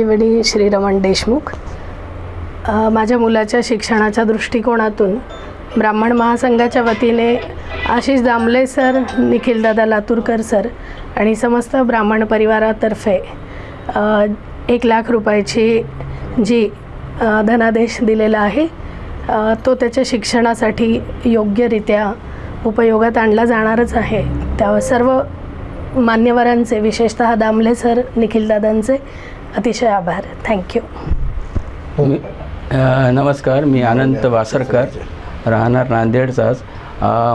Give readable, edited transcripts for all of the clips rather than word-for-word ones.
संजीवनी श्रीरमण देशमुख। माझ्या मुलाच्या शिक्षणाच्या दृष्टिकोनातून ब्राह्मण महासंघाच्या वतीने आशिष दामले सर, निखिलदादा लातूरकर सर आणि समस्त ब्राह्मण परिवारातर्फे 1,00,000 रुपयाची जी धनादेश दिलेला आहे तो त्याच्या शिक्षणासाठी योग्यरित्या उपयोगात आणला जाणारच आहे। त्या सर्व मान्यवरांचे, विशेषतः दामले सर, निखिलदादांचे अतिशय आभार। थँक्यू। नमस्कार, मी अनंत वासरकर, राहणार नांदेडचाच।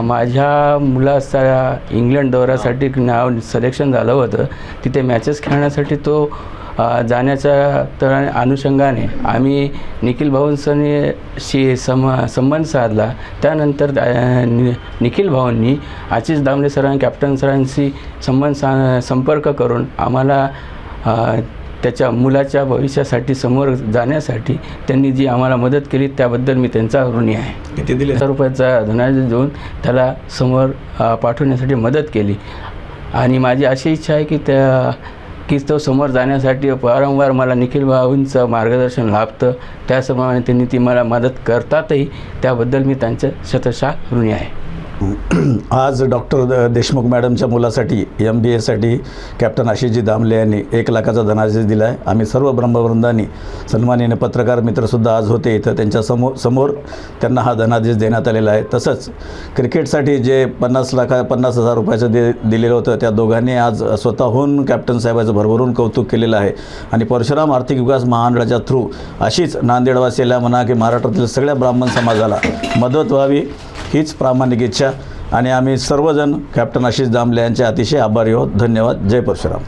माझ्या मुलाचा इंग्लंड दौऱ्यासाठी नाव सिलेक्शन झालं होतं। तिथे मॅचेस खेळण्यासाठी तो जाण्याच्या तर अनुषंगाने आम्ही निखिल भाऊंशी संबंध साधला। त्यानंतर निखिल भाऊंनी आशिष दामले सरांनी, कॅप्टन सरांशी संपर्क करून आम्हाला त्याच्या मुलाच्या भविष्यासाठी समोर जाण्यासाठी त्यांनी जी आम्हाला मदत केली त्याबद्दल मी त्यांचा ऋणी आहे। किती दिले? 1,000 रुपयाचा धनादेश देऊन त्याला समोर पाठवण्यासाठी मदत केली आणि माझी अशी इच्छा आहे की तो समोर जाण्यासाठी वारंवार मला निखिल भाऊंचं मार्गदर्शन लाभतं। त्याचप्रमाणे त्यांनी ती मला मदत करतातही, त्याबद्दल मी त्यांचं शतशः ऋणी आहे। आज डॉक्टर देशमुख मॅडमच्या मुलासाठी MBAसाठी कॅप्टन आशिषजी दामले यांनी 1,00,000चा धनादेश दिला आहे। आम्ही सर्व ब्रह्मवृंदांनी, सन्माननीय पत्रकार मित्रसुद्धा आज होते इथं, त्यांच्या समोर त्यांना हा धनादेश देण्यात आलेला आहे। तसंच क्रिकेटसाठी जे 50,000 रुपयाचं दिलेलं होतं, त्या दोघांनी आज स्वतःहून कॅप्टन साहेबाचं भरभरून कौतुक केलेलं आहे आणि परशुराम आर्थिक विकास महामंडळाच्या थ्रू अशीच नांदेडवासीला म्हणा की महाराष्ट्रातील सगळ्या ब्राह्मण समाजाला मदत व्हावी हीच प्रामाणिक इच्छा आणि आम्ही सर्वजण कॅप्टन आशिष दामले यांचे अतिशय आभारी आहोत। धन्यवाद। जय परशुराम।